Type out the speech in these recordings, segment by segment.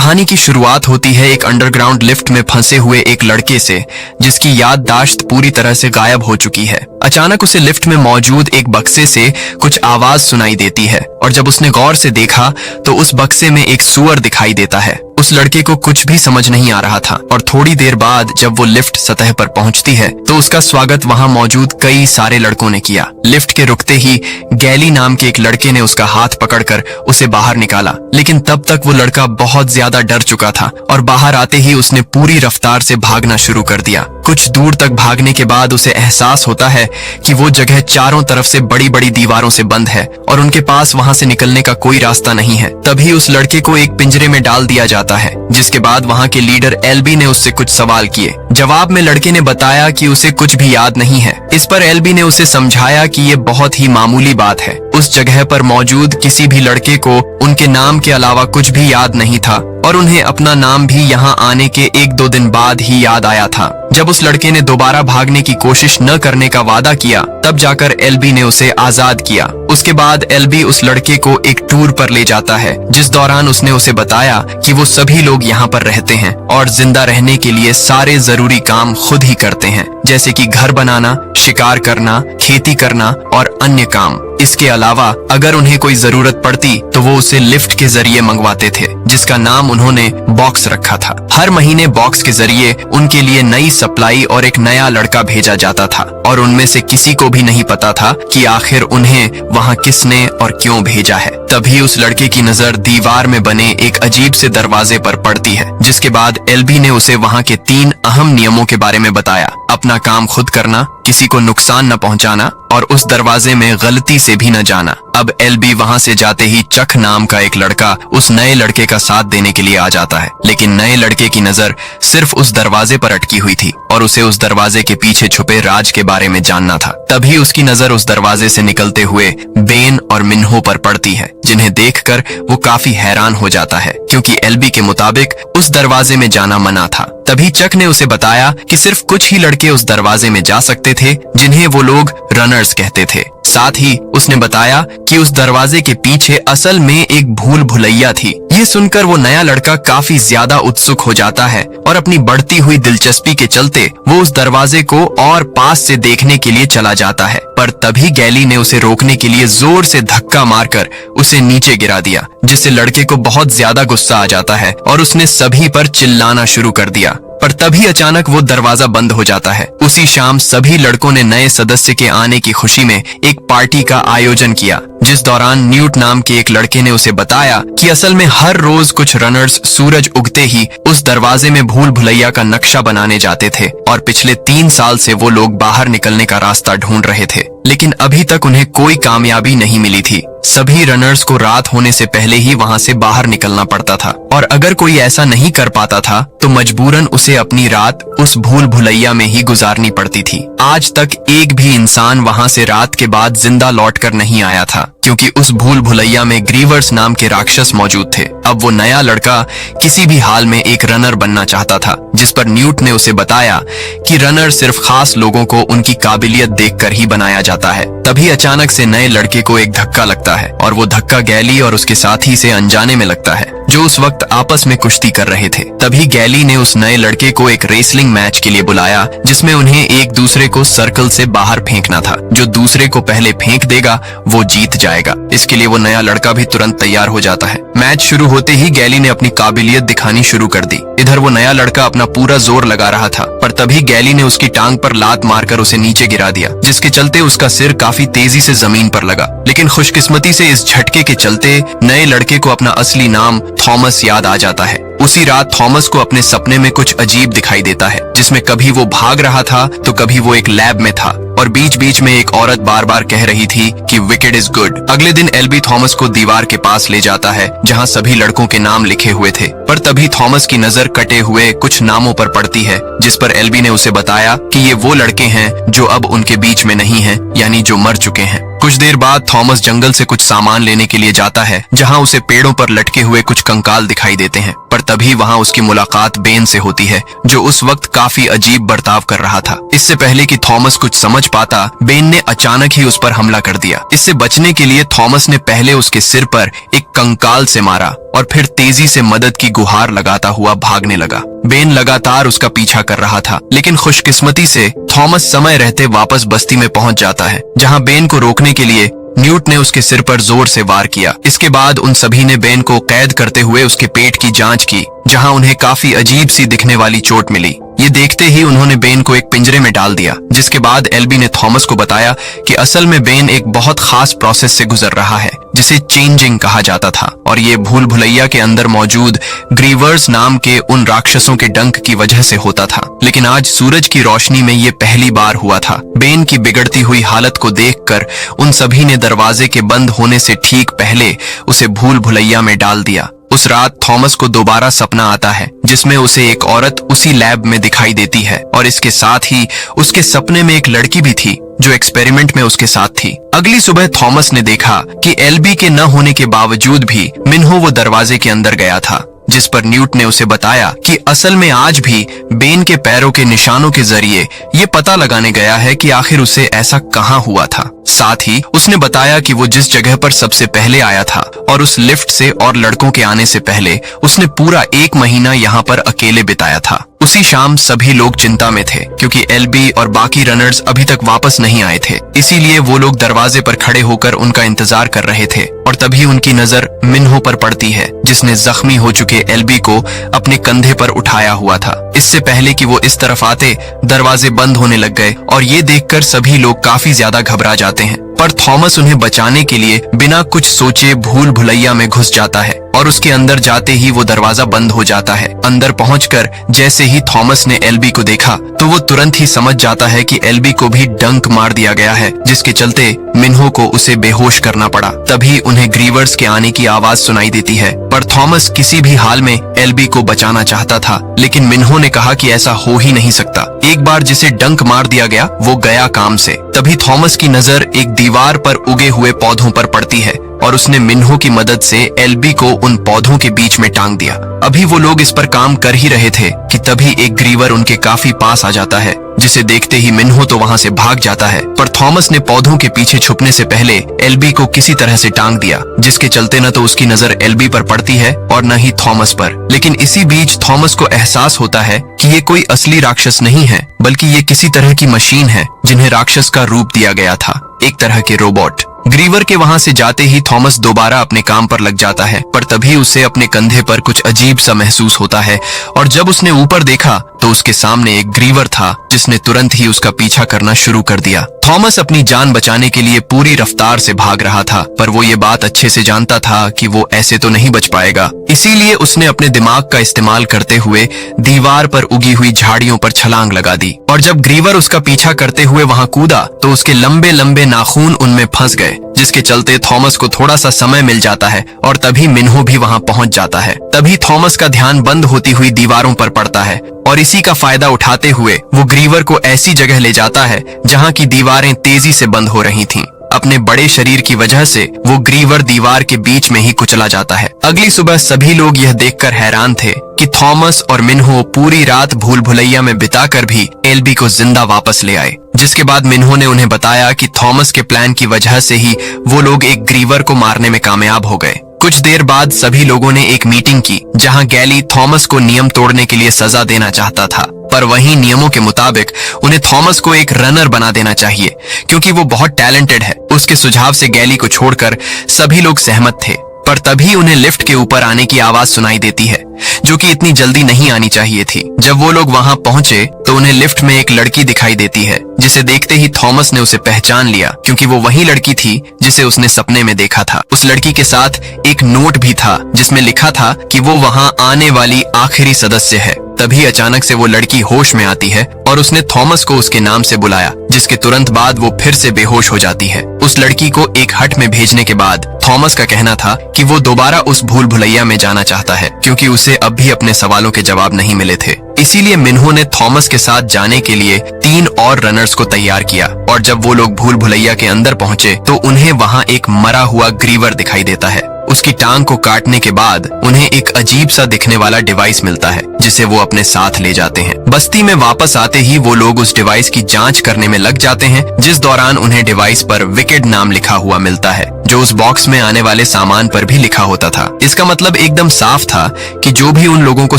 कहानी की शुरुआत होती है एक अंडरग्राउंड लिफ्ट में फंसे हुए एक लड़के से, जिसकी याददाश्त पूरी तरह से गायब हो चुकी है। अचानक उसे लिफ्ट में मौजूद एक बक्से से कुछ आवाज सुनाई देती है और जब उसने गौर से देखा तो उस बक्से में एक सूअर दिखाई देता है। उस लड़के को कुछ भी समझ नहीं आ रहा था और थोड़ी देर बाद जब वो लिफ्ट सतह पर पहुंचती है तो उसका स्वागत वहां मौजूद कई सारे लड़कों ने किया। लिफ्ट के रुकते ही गैली नाम के एक लड़के ने उसका हाथ पकड़कर उसे बाहर निकाला, लेकिन तब तक वो लड़का बहुत ज्यादा डर चुका था और बाहर आते ही उसने पूरी रफ्तार से भागना शुरू कर दिया। कुछ दूर तक भागने के बाद उसे एहसास होता है कि वो जगह चारों तरफ से बड़ी बड़ी दीवारों से बंद है और उनके पास वहां से निकलने का कोई रास्ता नहीं है। तभी उस लड़के को एक पिंजरे में डाल दिया जाता है, जिसके बाद वहां के लीडर एलबी ने उससे कुछ सवाल किए। जवाब में लड़के ने बताया कि उसे कुछ भी याद नहीं है। इस पर एलबी ने उसे समझाया कि ये बहुत ही मामूली बात है। उस जगह पर मौजूद किसी भी लड़के को उनके नाम के अलावा कुछ भी याद नहीं था और उन्हें अपना नाम भी यहाँ आने के 1-2 दिन बाद ही याद आया था। जब उस लड़के ने दोबारा भागने की कोशिश न करने का वादा किया तब जाकर एलबी ने उसे आजाद किया। उसके बाद एलबी उस लड़के को एक टूर पर ले जाता है, जिस दौरान उसने उसे बताया कि वो सभी लोग यहाँ पर रहते हैं और जिंदा रहने के लिए सारे जरूरी काम खुद ही करते हैं, जैसे कि घर बनाना, शिकार करना, खेती करना और अन्य काम। इसके अलावा अगर उन्हें कोई जरूरत पड़ती तो वो उसे लिफ्ट के जरिए मंगवाते थे, जिसका नाम उन्होंने बॉक्स रखा था। हर महीने बॉक्स के जरिए उनके लिए नई सप्लाई और एक नया लड़का भेजा जाता था और उनमें से किसी को भी नहीं पता था कि आखिर उन्हें वहां किसने और क्यों भेजा है। तभी उस लड़के की नजर दीवार में बने एक अजीब से दरवाजे पर पड़ती है, जिसके बाद एलबी ने उसे वहां के 3 अहम नियमों के बारे में बताया। अपना काम खुद करना, किसी को नुकसान न पहुंचाना और उस दरवाजे में गलती से भी न जाना। अब एलबी वहां से जाते ही चक नाम का एक लड़का उस नए लड़के का साथ देने के लिए आ जाता है, लेकिन नए लड़के की नजर सिर्फ उस दरवाजे पर अटकी हुई थी और उसे उस दरवाजे के पीछे छुपे राज के बारे में जानना था। तभी उसकी नजर उस दरवाजे से निकलते हुए बेन और मिन्हो पर पड़ती है, जिन्हें देखकर वो काफी हैरान हो जाता है, क्योंकि एलबी के मुताबिक उस दरवाजे में जाना मना था। तभी चक ने उसे बताया कि सिर्फ कुछ ही लड़के उस दरवाजे में जा सकते थे, जिन्हें वो लोग रनर्स कहते थे। साथ ही उसने बताया कि उस दरवाजे के पीछे असल में एक भूल भुलैया थी। ये सुनकर वो नया लड़का काफी ज्यादा उत्सुक हो जाता है और अपनी बढ़ती हुई दिलचस्पी के चलते वो उस दरवाजे को और पास से देखने के लिए चला जाता है, पर तभी गैली ने उसे रोकने के लिए जोर से धक्का मारकर उसे नीचे गिरा दिया, जिससे लड़के को बहुत ज्यादा गुस्सा आ जाता है और उसने सभी पर चिल्लाना शुरू कर दिया। पर तभी अचानक वो दरवाजा बंद हो जाता है। उसी शाम सभी लड़कों ने नए सदस्य के आने की खुशी में एक पार्टी का आयोजन किया, जिस दौरान न्यूट नाम के एक लड़के ने उसे बताया कि असल में हर रोज कुछ रनर्स सूरज उगते ही उस दरवाजे में भूल भुलैया का नक्शा बनाने जाते थे और पिछले 3 साल से वो लोग बाहर निकलने का रास्ता ढूंढ रहे थे, लेकिन अभी तक उन्हें कोई कामयाबी नहीं मिली थी। सभी रनर्स को रात होने से पहले ही वहां से बाहर निकलना पड़ता था और अगर कोई ऐसा नहीं कर पाता था तो मजबूरन उसे अपनी रात उस भूल भुलैया में ही गुजारनी पड़ती थी। आज तक एक भी इंसान वहां से रात के बाद जिंदा लौटकर नहीं आया था, क्योंकि उस भूल भुलैया में ग्रीवर्स नाम के राक्षस मौजूद थे। अब वो नया लड़का किसी भी हाल में एक रनर बनना चाहता था, जिस पर न्यूट ने उसे बताया कि रनर सिर्फ खास लोगों को उनकी काबिलियत देखकर ही बनाया जाता है। तभी अचानक से नए लड़के को एक धक्का लगता है और वो धक्का गैली और उसके साथी से अनजाने में लगता है, जो उस वक्त आपस में कुश्ती कर रहे थे। तभी गैली ने उस नए लड़के को एक रेसलिंग मैच के लिए बुलाया, जिसमें उन्हें एक दूसरे को सर्कल से बाहर फेंकना था। जो दूसरे को पहले फेंक देगा वो जीत जाएगा। इसके लिए वो नया लड़का भी तुरंत तैयार हो जाता है। मैच शुरू होते ही गैली ने अपनी काबिलियत दिखानी शुरू कर दी। इधर वो नया लड़का अपना पूरा जोर लगा रहा था, पर तभी गैली ने उसकी टांग पर लात मारकर उसे नीचे गिरा दिया, जिसके चलते उसका सिर काफी तेजी से जमीन पर लगा। लेकिन खुशकिस्मती से इस झटके के चलते नए लड़के को अपना असली नाम थॉमस याद आ जाता है। उसी रात थॉमस को अपने सपने में कुछ अजीब दिखाई देता है, जिसमें कभी वो भाग रहा था तो कभी वो एक लैब में था और बीच बीच में एक औरत बार बार कह रही थी कि विकेड इज गुड। अगले दिन एलबी थॉमस को दीवार के पास ले जाता है, जहां सभी लड़कों के नाम लिखे हुए थे, पर तभी थॉमस की नजर कटे हुए कुछ नामों पर पड़ती है, जिस पर एलबी ने उसे बताया कि ये वो लड़के हैं जो अब उनके बीच में नहीं हैं, यानी जो मर चुके हैं। कुछ देर बाद थॉमस जंगल से कुछ सामान लेने के लिए जाता है, जहां उसे पेड़ों पर लटके हुए कुछ कंकाल दिखाई देते हैं, पर तभी वहां उसकी मुलाकात बेन से होती है, जो उस वक्त काफी अजीब बर्ताव कर रहा था। इससे पहले कि थॉमस कुछ समझ पहुंच पाता, बेन ने अचानक ही उस पर हमला कर दिया। इससे बचने के लिए थॉमस ने पहले उसके सिर पर एक कंकाल से मारा और फिर तेजी से मदद की गुहार लगाता हुआ भागने लगा। बेन लगातार उसका पीछा कर रहा था, लेकिन खुशकिस्मती से थॉमस समय रहते वापस बस्ती में पहुंच जाता है, जहां बेन को रोकने के लिए न्यूट ने उसके सिर पर जोर से वार किया। इसके बाद उन सभी ने बेन को कैद करते हुए उसके पेट की जांच की, जहां उन्हें काफी अजीब सी दिखने वाली चोट मिली। ये देखते ही उन्होंने बेन को एक पिंजरे में डाल दिया, जिसके बाद एल्बी ने थॉमस को बताया कि असल में बेन एक बहुत खास प्रोसेस से गुजर रहा है, जिसे चेंजिंग कहा जाता था, और ये भूल भुलैया के अंदर मौजूद ग्रीवर्स नाम के उन राक्षसों के डंक की वजह से होता था। लेकिन आज सूरज की रोशनी में ये पहली बार हुआ था। बेन की बिगड़ती हुई हालत को देखकर उन सभी ने दरवाजे के बंद होने से ठीक पहले उसे भूल भुलैया में डाल दिया। उस रात थॉमस को दोबारा सपना आता है, जिसमें उसे एक औरत उसी लैब में दिखाई देती है, और इसके साथ ही उसके सपने में एक लड़की भी थी जो एक्सपेरिमेंट में उसके साथ थी। अगली सुबह थॉमस ने देखा कि एल्बी के न होने के बावजूद भी मिन्हो वो दरवाजे के अंदर गया था, जिस पर न्यूट ने उसे बताया कि असल में आज भी बेन के पैरों के निशानों के जरिए ये पता लगाने गया है कि आखिर उसे ऐसा कहां हुआ था। साथ ही उसने बताया कि वो जिस जगह पर सबसे पहले आया था और उस लिफ्ट से और लड़कों के आने से पहले उसने पूरा 1 महीना यहाँ पर अकेले बिताया था। उसी शाम सभी लोग चिंता में थे, क्योंकि एल्बी और बाकी रनर्स अभी तक वापस नहीं आए थे। इसीलिए वो लोग दरवाजे पर खड़े होकर उनका इंतजार कर रहे थे, और तभी उनकी नजर मिन्हो पर पड़ती है, जिसने जख्मी हो चुके एल्बी को अपने कंधे पर उठाया हुआ था। इससे पहले कि वो इस तरफ आते, दरवाजे बंद होने लग गए, और ये देखकर सभी लोग काफी ज्यादा घबरा जाते हैं। पर थॉमस उन्हें बचाने के लिए बिना कुछ सोचे भूल भुलैया में घुस जाता है, और उसके अंदर जाते ही वो दरवाजा बंद हो जाता है। अंदर पहुंचकर जैसे ही थॉमस ने एल्बी को देखा, तो वो तुरंत ही समझ जाता है कि एल्बी को भी डंक मार दिया गया है, जिसके चलते मिन्हो को उसे बेहोश करना पड़ा। तभी उन्हें ग्रीवर्स के आने की आवाज सुनाई देती है, पर थॉमस किसी भी हाल में एल्बी को बचाना चाहता था, लेकिन मिन्हो ने कहा कि ऐसा हो ही नहीं सकता। एक बार जिसे डंक मार दिया गया वो गया काम से। तभी थॉमस की नजर एक दीवार पर उगे हुए पौधों पर पड़ती है, और उसने मिन्हो की मदद से एल्बी को उन पौधों के बीच में टांग दिया। अभी वो लोग इस पर काम कर ही रहे थे कि तभी एक ग्रीवर उनके काफी पास आ जाता है, जिसे देखते ही मिन्हो तो वहां से भाग जाता है, पर थॉमस ने पौधों के पीछे छुपने से पहले एल्बी को किसी तरह से टांग दिया, जिसके चलते न तो उसकी नजर एल्बी पर पड़ती है और न ही थॉमस पर। लेकिन इसी बीच थॉमस को एहसास होता है कि ये कोई असली राक्षस नहीं है, बल्कि ये किसी तरह की मशीन है जिन्हें राक्षस का रूप दिया गया था, एक तरह के रोबोट। ग्रीवर के वहां से जाते ही थॉमस दोबारा अपने काम पर लग जाता है, पर तभी उसे अपने कंधे पर कुछ अजीब सा महसूस होता है, और जब उसने ऊपर देखा तो उसके सामने एक ग्रीवर था, जिसने तुरंत ही उसका पीछा करना शुरू कर दिया। थॉमस अपनी जान बचाने के लिए पूरी रफ्तार से भाग रहा था, पर वो ये बात अच्छे से जानता था कि वो ऐसे तो नहीं बच पाएगा। इसीलिए उसने अपने दिमाग का इस्तेमाल करते हुए दीवार पर उगी हुई झाड़ियों पर छलांग लगा दी, और जब ग्रीवर उसका पीछा करते हुए वहां कूदा तो उसके लंबे लंबे नाखून उनमें फंस गए, जिसके चलते थॉमस को थोड़ा सा समय मिल जाता है, और तभी मिन्हो भी वहां पहुंच जाता है। तभी थॉमस का ध्यान बंद होती हुई दीवारों पर पड़ता है, और इसी का फायदा उठाते हुए वो ग्रीवर को ऐसी जगह ले जाता है जहां की दीवारें तेजी से बंद हो रही थीं। अपने बड़े शरीर की वजह से वो ग्रीवर दीवार के बीच में ही कुचला जाता है। अगली सुबह सभी लोग यह देखकर हैरान थे कि थॉमस और मिन्हो पूरी रात भूल भुलैया में बिताकर भी एल्बी को जिंदा वापस ले आए। जिसके बाद मिन्हो ने उन्हें बताया कि थॉमस के प्लान की वजह से ही वो लोग एक ग्रीवर को मारने में कामयाब हो गए। कुछ देर बाद सभी लोगों ने एक मीटिंग की, जहां गैली थॉमस को नियम तोड़ने के लिए सजा देना चाहता था, पर वहीं नियमों के मुताबिक उन्हें थॉमस को एक रनर बना देना चाहिए, क्योंकि वो बहुत टैलेंटेड है। उसके सुझाव से गैली को छोड़कर सभी लोग सहमत थे, पर तभी उन्हें लिफ्ट के ऊपर आने की आवाज सुनाई देती है, जो कि इतनी जल्दी नहीं आनी चाहिए थी। जब वो लोग वहां पहुंचे तो उन्हें लिफ्ट में एक लड़की दिखाई देती है, जिसे देखते ही थॉमस ने उसे पहचान लिया, क्योंकि वो वही लड़की थी जिसे उसने सपने में देखा था। उस लड़की के साथ एक नोट भी था, जिसमें लिखा था कि वो वहां आने वाली आखिरी सदस्य है। तभी अचानक से वो लड़की होश में आती है, और उसने थॉमस को उसके नाम से बुलाया, जिसके तुरंत बाद वो फिर से बेहोश हो जाती है। उस लड़की को एक हट में भेजने के बाद थॉमस का कहना था कि वो दोबारा उस भूल भुलैया में जाना चाहता है, क्योंकि उसे अब भी अपने सवालों के जवाब नहीं मिले थे। इसीलिए मिन्हो ने थॉमस के साथ जाने के लिए 3 और रनर्स को तैयार किया, और जब वो लोग भूल भुलैया के अंदर पहुंचे तो उन्हें वहां एक मरा हुआ ग्रीवर दिखाई देता है, उसकी टांग को काटने के बाद उन्हें एक अजीब सा दिखने वाला डिवाइस मिलता है जिसे वो अपने साथ ले जाते हैं। बस्ती में वापस आते ही वो लोग उस डिवाइस की जांच करने में लग जाते हैं, जिस दौरान उन्हें डिवाइस पर विकेड नाम लिखा हुआ मिलता है, जो उस बॉक्स में आने वाले सामान पर भी लिखा होता था। इसका मतलब एकदम साफ था कि जो भी उन लोगों को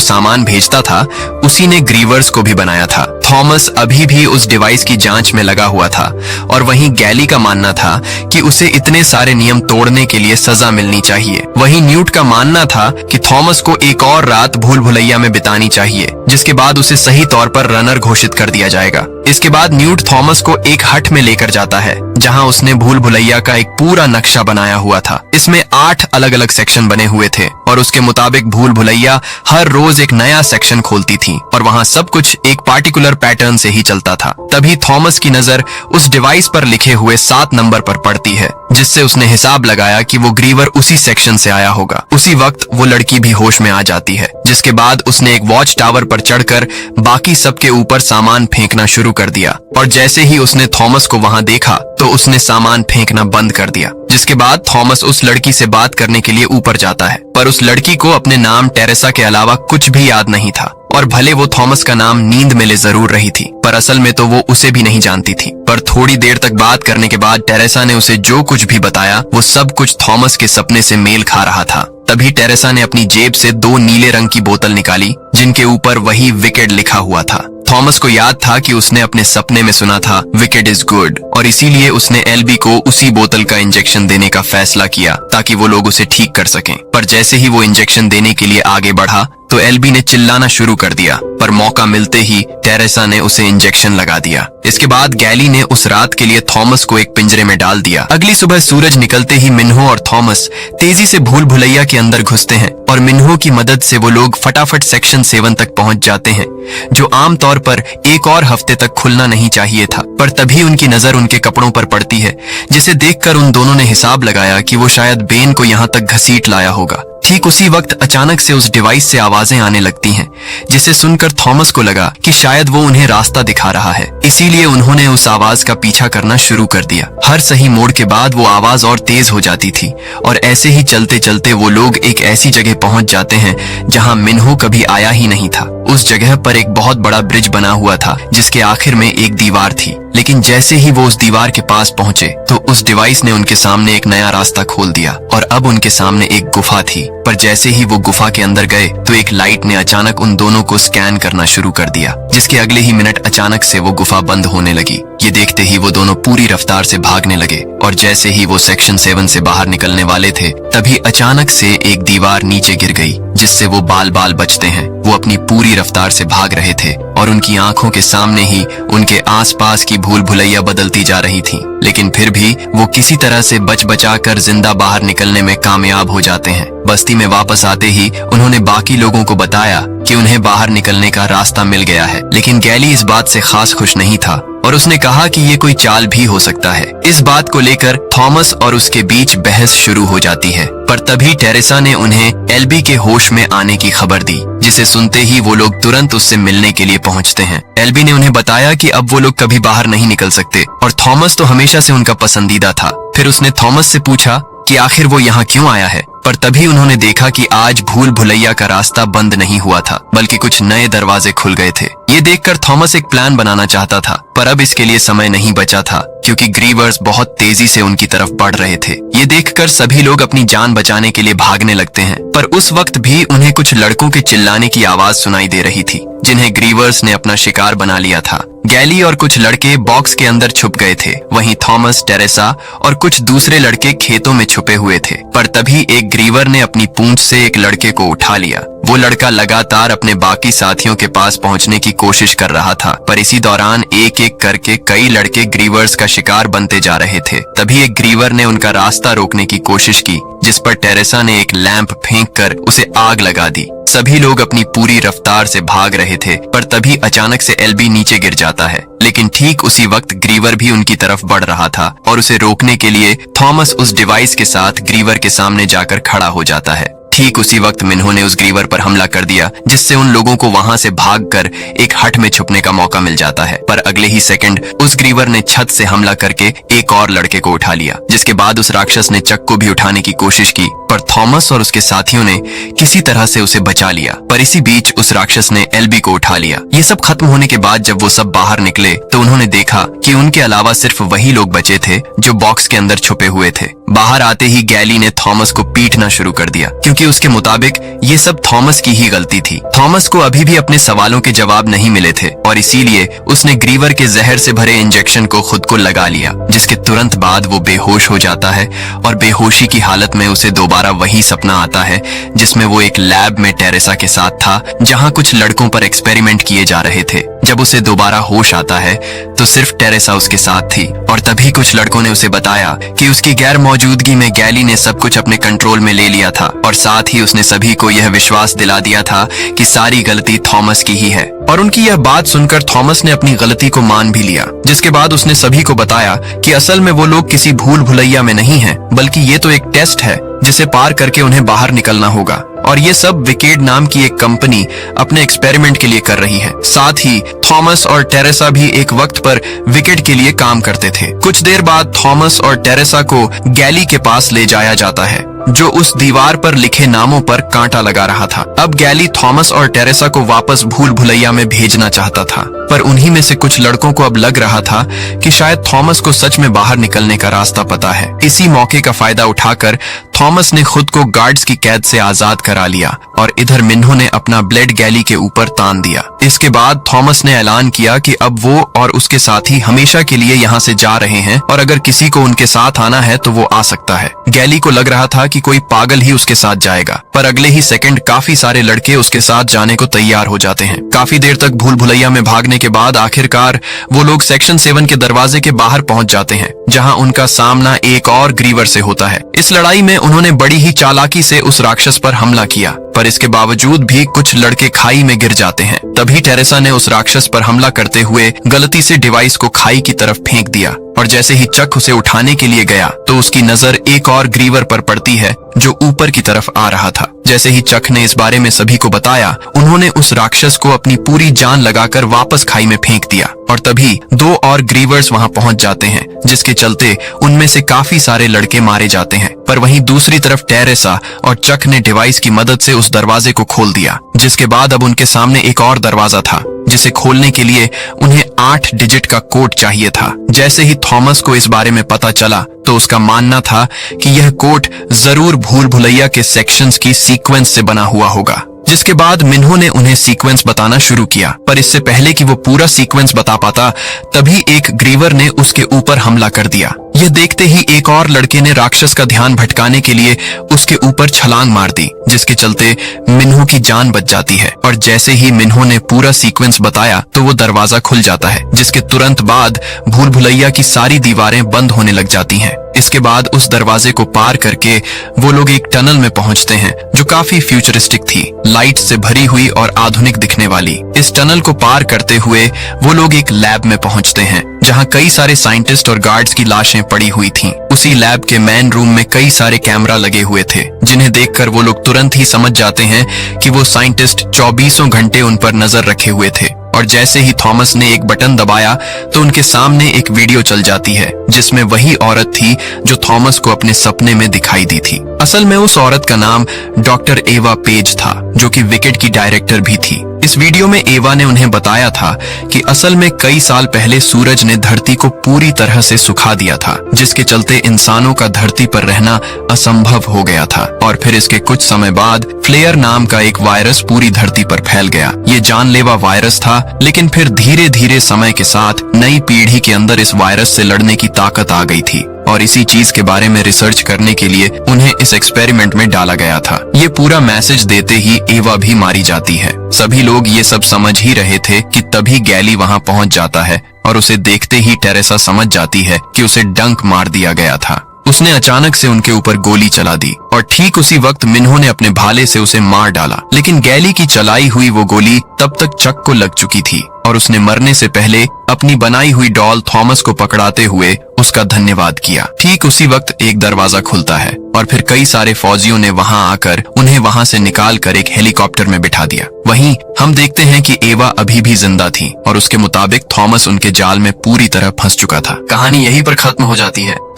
सामान भेजता था उसी ने ग्रीवर्स को भी बनाया था। थॉमस अभी भी उस डिवाइस की जांच में लगा हुआ था और वहीं गैली का मानना था कि उसे इतने सारे नियम तोड़ने के लिए सजा मिलनी चाहिए। वहीं न्यूट का मानना था कि थॉमस को एक और रात भूल भुलैया में बितानी चाहिए, जिसके बाद उसे सही तौर पर रनर घोषित कर दिया जाएगा। इसके बाद न्यूट थॉमस को एक हट में लेकर जाता है जहां उसने भूल भुलैया का एक पूरा नक्शा बनाया हुआ था। इसमें 8 अलग अलग सेक्शन बने हुए थे और उसके मुताबिक भूल भुलैया हर रोज एक नया सेक्शन खोलती थी और वहां सब कुछ एक पार्टिकुलर पैटर्न से ही चलता था। तभी थॉमस की नजर उस डिवाइस पर लिखे हुए 7 नंबर पर पड़ती है, जिससे उसने हिसाब लगाया कि वो ग्रीवर उसी सेक्शन से आया होगा। उसी वक्त वो लड़की भी होश में आ जाती है, जिसके बाद उसने एक वॉच टावर पर चढ़कर बाकी सबके ऊपर सामान फेंकना शुरू कर दिया और जैसे ही उसने थॉमस को वहां देखा तो उसने सामान फेंकना बंद कर दिया। जिसके बाद थॉमस उस लड़की से बात करने के लिए ऊपर जाता है, पर उस लड़की को अपने नाम टेरेसा के अलावा कुछ भी याद नहीं था और भले वो थॉमस का नाम नींद में ले जरूर रही थी, पर असल में तो वो उसे भी नहीं जानती थी। पर थोड़ी देर तक बात करने के बाद टेरेसा ने उसे जो कुछ भी बताया वो सब कुछ थॉमस के सपने से मेल खा रहा था। तभी टेरेसा ने अपनी जेब से 2 नीले रंग की बोतल निकाली जिनके ऊपर वही विकेड लिखा हुआ था। थॉमस को याद था कि उसने अपने सपने में सुना था विकेड इज गुड, और इसीलिए उसने एल्बी को उसी बोतल का इंजेक्शन देने का फैसला किया ताकि वो लोग उसे ठीक कर सकें। पर जैसे ही वो इंजेक्शन देने के लिए आगे बढ़ा तो एल्बी ने चिल्लाना शुरू कर दिया, पर मौका मिलते ही टेरेसा ने उसे इंजेक्शन लगा दिया। इसके बाद गैली ने उस रात के लिए थॉमस को एक पिंजरे में डाल दिया। अगली सुबह सूरज निकलते ही मिन्हो और थॉमस तेजी से भूल भुलैया के अंदर घुसते हैं और मिन्हो की मदद से वो लोग फटाफट सेक्शन 7 तक पहुंच जाते हैं, जो आमतौर पर एक और हफ्ते तक खुलना नहीं चाहिए था। पर तभी उनकी नजर उनके कपड़ों पर पड़ती है, जिसे देखकर उन दोनों ने हिसाब लगाया कि वो शायद बेन को यहाँ तक घसीट लाया होगा। ठीक उसी वक्त अचानक से उस डिवाइस से आवाजें आने लगती हैं, जिसे सुनकर थॉमस को लगा कि शायद वो उन्हें रास्ता दिखा रहा है। इसीलिए उन्होंने उस आवाज का पीछा करना शुरू कर दिया। हर सही मोड़ के बाद वो आवाज और तेज हो जाती थी और ऐसे ही चलते चलते वो लोग एक ऐसी जगह पहुंच जाते हैं जहां मिन्हो कभी आया ही नहीं था। उस जगह पर एक बहुत बड़ा ब्रिज बना हुआ था जिसके आखिर में एक दीवार थी, लेकिन जैसे ही वो उस दीवार के पास पहुंचे तो उस डिवाइस ने उनके सामने एक नया रास्ता खोल दिया और अब उनके सामने एक गुफा थी। पर जैसे ही वो गुफा के अंदर गए तो एक लाइट ने अचानक उन दोनों को स्कैन करना शुरू कर दिया, जिसके अगले ही मिनट अचानक से वो गुफा बंद होने लगी। ये देखते ही वो दोनों पूरी रफ्तार से भागने लगे और जैसे ही वो सेक्शन 7 से बाहर निकलने वाले थे तभी अचानक से एक दीवार नीचे गिर गई, जिससे वो बाल बाल बचते हैं। वो अपनी पूरी रफ्तार से भाग रहे थे और उनकी आंखों के सामने ही उनके आसपास की भूल भुलैया बदलती जा रही थी, लेकिन फिर भी वो किसी तरह से बच बचाकर जिंदा बाहर निकलने में कामयाब हो जाते हैं। बस्ती में वापस आते ही उन्होंने बाकी लोगों को बताया कि उन्हें बाहर निकलने का रास्ता मिल गया है, लेकिन गैली इस बात से खास खुश नहीं था और उसने कहा कि ये कोई चाल भी हो सकता है। इस बात को लेकर थॉमस और उसके बीच बहस शुरू हो जाती है, पर तभी टेरेसा ने उन्हें एल्बी के होश में आने की खबर दी, जिसे सुनते ही वो लोग तुरंत उससे मिलने के लिए पहुंचते हैं। एल्बी ने उन्हें बताया कि अब वो लोग कभी बाहर नहीं निकल सकते और थॉमस तो हमेशा से उनका पसंदीदा था। फिर उसने थॉमस से पूछा कि आखिर वो यहाँ क्यों आया है, पर तभी उन्होंने देखा कि आज भूल भुलैया का रास्ता बंद नहीं हुआ था, बल्कि कुछ नए दरवाजे खुल गए थे। ये देखकर थॉमस एक प्लान बनाना चाहता था, पर अब इसके लिए समय नहीं बचा था क्योंकि ग्रीवर्स बहुत तेजी से उनकी तरफ बढ़ रहे थे। ये देखकर सभी लोग अपनी जान बचाने के लिए भागने लगते हैं, पर उस वक्त भी उन्हें कुछ लड़कों के चिल्लाने की आवाज सुनाई दे रही थी, जिन्हें ग्रीवर्स ने अपना शिकार बना लिया था। गैली और कुछ लड़के बॉक्स के अंदर छुप गए थे, वहीं थॉमस, टेरेसा और कुछ दूसरे लड़के खेतों में छुपे हुए थे। पर तभी एक ग्रीवर ने अपनी पूंछ से एक लड़के को उठा लिया। वो लड़का लगातार अपने बाकी साथियों के पास पहुंचने की कोशिश कर रहा था, पर इसी दौरान एक एक करके कई लड़के ग्रीवर्स का शिकार बनते जा रहे थे। तभी एक ग्रीवर ने उनका रास्ता रोकने की कोशिश की, जिस पर टेरेसा ने एक लैंप फेंककर उसे आग लगा दी। सभी लोग अपनी पूरी रफ्तार से भाग रहे थे, पर तभी अचानक से एल्बी नीचे गिर जाता है, लेकिन ठीक उसी वक्त ग्रीवर भी उनकी तरफ बढ़ रहा था और उसे रोकने के लिए थॉमस उस डिवाइस के साथ ग्रीवर के सामने जाकर खड़ा हो जाता है। ठीक उसी वक्त मिन्हो ने उस ग्रीवर पर हमला कर दिया, जिससे उन लोगों को वहां से भागकर एक हट में छुपने का मौका मिल जाता है। पर अगले ही सेकंड उस ग्रीवर ने छत से हमला करके एक और लड़के को उठा लिया, जिसके बाद उस राक्षस ने चक्कू भी उठाने की कोशिश की, पर थॉमस और उसके साथियों ने किसी तरह से उसे बचा लिया। पर इसी बीच उस राक्षस ने एल्बी को उठा लिया। ये सब खत्म होने के बाद जब वो सब बाहर निकले तो उन्होंने देखा कि उनके अलावा सिर्फ वही लोग बचे थे जो बॉक्स के अंदर छुपे हुए थे। बाहर आते ही गैली ने थॉमस को पीटना शुरू कर दिया, क्योंकि उसके मुताबिक ये सब थॉमस की ही गलती थी। थॉमस को अभी भी अपने सवालों के जवाब नहीं मिले थे और इसीलिए उसने ग्रीवर के जहर से भरे इंजेक्शन को खुद को लगा लिया, जिसके तुरंत बाद वो बेहोश हो जाता है और बेहोशी की हालत में उसे दोबारा वही सपना आता है जिसमें वो एक लैब में टेरेसा के साथ था, जहां कुछ लड़कों पर एक्सपेरिमेंट किए जा रहे थे। जब उसे दोबारा होश आता है तो सिर्फ टेरेसा उसके साथ थी और तभी कुछ लड़कों ने उसे बताया कि उसकी गैर मौजूदगी में गैली ने सब कुछ अपने कंट्रोल में ले लिया था और साथ ही उसने सभी को यह विश्वास दिला दिया था कि सारी गलती थॉमस की ही है। और उनकी यह बात सुनकर थॉमस ने अपनी गलती को मान भी लिया, जिसके बाद उसने सभी को बताया कि असल में वो लोग किसी भूल भुलैया में नहीं हैं, बल्कि ये तो एक टेस्ट है जिसे पार करके उन्हें बाहर निकलना होगा। और ये सब विकेड नाम की एक कंपनी अपने एक्सपेरिमेंट के लिए कर रही है। साथ ही थॉमस और टेरेसा भी एक वक्त पर विकेड के लिए काम करते थे। कुछ देर बाद थॉमस और टेरेसा को गैली के पास ले जाया जाता है, जो उस दीवार पर लिखे नामों पर कांटा लगा रहा था। अब गैली थॉमस और टेरेसा को वापस भूल भुलैया में भेजना चाहता था, पर उन्हीं में से कुछ लड़कों को अब लग रहा था कि शायद थॉमस को सच में बाहर निकलने का रास्ता पता है। इसी मौके का फायदा उठाकर थॉमस ने खुद को गार्ड्स की कैद से आजाद करा लिया और इधर मिन्हो ने अपना ब्लेड गैली के ऊपर तान दिया। इसके बाद थॉमस ने ऐलान किया कि अब वो और उसके साथी हमेशा के लिए यहाँ से जा रहे हैं और अगर किसी को उनके साथ आना है तो वो आ सकता है। गैली को लग रहा था कि कोई पागल ही उसके साथ जाएगा, पर अगले ही सेकंड काफी सारे लड़के उसके साथ जाने को तैयार हो जाते हैं। काफी देर तक भूल भुलैया में भागने के बाद आखिरकार वो लोग सेक्शन 7 के दरवाजे के बाहर पहुंच जाते हैं, जहां उनका सामना एक और ग्रीवर से होता है। इस लड़ाई में उन्होंने बड़ी ही चालाकी से उस राक्षस पर हमला किया, पर इसके बावजूद भी कुछ लड़के खाई में गिर जाते हैं। तभी टेरेसा ने उस राक्षस पर हमला करते हुए गलती से डिवाइस को खाई की तरफ फेंक दिया और जैसे ही चक उसे उठाने के लिए गया तो उसकी नजर एक और ग्रीवर पर पड़ती है जो ऊपर की तरफ आ रहा था। जैसे ही चक ने इस बारे में सभी को बताया, उन्होंने उस राक्षस को अपनी पूरी जान लगाकर वापस खाई में फेंक दिया और तभी 2 और ग्रीवर्स वहां पहुंच जाते हैं, जिसके चलते उनमें से काफी सारे लड़के मारे जाते हैं। पर वहीं दूसरी तरफ टेरेसा और चक ने डिवाइस की मदद से उस दरवाजे को खोल दिया, जिसके बाद अब उनके सामने एक और दरवाजा था जिसे खोलने के लिए उन्हें 8 डिजिट का कोड चाहिए था। जैसे ही थॉमस को इस बारे में पता चला तो उसका मानना था कि यह कोड जरूर भूल भुलैया के सेक्शंस की सीक्वेंस से बना हुआ होगा। जिसके बाद मिन्हो ने उन्हें सीक्वेंस बताना शुरू किया, पर इससे पहले कि वो पूरा सीक्वेंस बता पाता तभी एक ग्रीवर ने उसके ऊपर हमला कर दिया। यह देखते ही एक और लड़के ने राक्षस का ध्यान भटकाने के लिए उसके ऊपर छलांग मार दी, जिसके चलते मिन्हो की जान बच जाती है। और जैसे ही मिन्हो ने पूरा सीक्वेंस बताया तो वो दरवाजा खुल जाता है, जिसके तुरंत बाद भूल भुलैया की सारी दीवारें बंद होने लग जाती हैं। इसके बाद उस दरवाजे को पार करके वो लोग एक टनल में पहुंचते हैं जो काफी फ्यूचरिस्टिक थी, लाइट से भरी हुई और आधुनिक दिखने वाली। इस टनल को पार करते हुए वो लोग एक लैब में पहुंचते हैं जहां कई सारे साइंटिस्ट और गार्ड्स की लाशें पड़ी हुई थीं। उसी लैब के मेन रूम में कई सारे कैमरा लगे हुए थे, जिन्हें देखकर वो लोग तुरंत ही समझ जाते हैं कि वो साइंटिस्ट 24 घंटे उन पर नजर रखे हुए थे। और जैसे ही थॉमस ने एक बटन दबाया तो उनके सामने एक वीडियो चल जाती है जिसमें वही औरत थी जो थॉमस को अपने सपने में दिखाई दी थी। असल में उस औरत का नाम डॉक्टर एवा पेज था, जो कि विकेड की डायरेक्टर भी थी। इस वीडियो में एवा ने उन्हें बताया था कि असल में कई साल पहले सूरज ने धरती को पूरी तरह से सुखा दिया था, जिसके चलते इंसानों का धरती पर रहना असंभव हो गया था। और फिर इसके कुछ समय बाद फ्लेयर नाम का एक वायरस पूरी धरती पर फैल गया। ये जानलेवा वायरस था, लेकिन फिर धीरे धीरे समय के साथ नई पीढ़ी के अंदर इस वायरस से लड़ने की ताकत आ गई थी और इसी चीज के बारे में रिसर्च करने के लिए उन्हें इस एक्सपेरिमेंट में डाला गया था। ये पूरा मैसेज देते ही एवा भी मारी जाती है। सभी लोग ये सब समझ ही रहे थे कि तभी गैली वहां पहुंच जाता है और उसे देखते ही टेरेसा समझ जाती है कि उसे डंक मार दिया गया था। उसने अचानक से उनके ऊपर गोली चला दी और ठीक उसी वक्त मिन्हो ने अपने भाले से उसे मार डाला, लेकिन गैली की चलाई हुई वो गोली तब तक चक को लग चुकी थी और उसने मरने से पहले अपनी बनाई हुई डॉल थॉमस को पकड़ाते हुए उसका धन्यवाद किया। ठीक उसी वक्त एक दरवाजा खुलता है और फिर कई सारे फौजियों ने वहां आकर उन्हें वहां से निकाल कर एक हेलीकॉप्टर में बिठा दिया। वहीं हम देखते हैं कि एवा अभी भी जिंदा थी और उसके मुताबिक थॉमस उनके जाल में पूरी तरह फंस चुका था। कहानी यहीं पर खत्म हो जाती है।